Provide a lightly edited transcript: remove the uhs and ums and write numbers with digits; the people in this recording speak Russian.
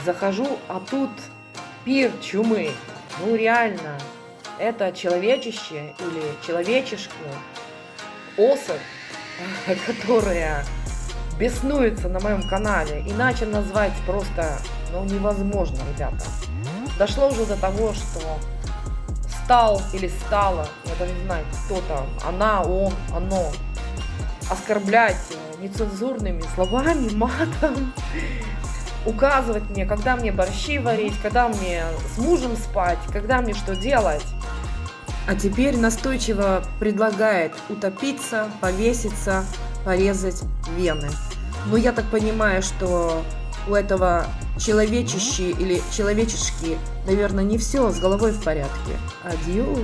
Захожу, а тут пир чумы. Ну реально, это человечище или человечишка, особь, которая беснуется на моем канале. Иначе назвать просто, ну, невозможно, ребята. Дошло уже до того, что стал или стала, я даже не знаю, кто там, она, он, оно, оскорблять нецензурными словами, матом, указывать мне, когда мне борщи варить, когда мне с мужем спать, когда мне что делать. А теперь настойчиво предлагает утопиться, повеситься, порезать вены. Но я так понимаю, что у этого человечищи или человечешки, наверное, не все с головой в порядке. Адью.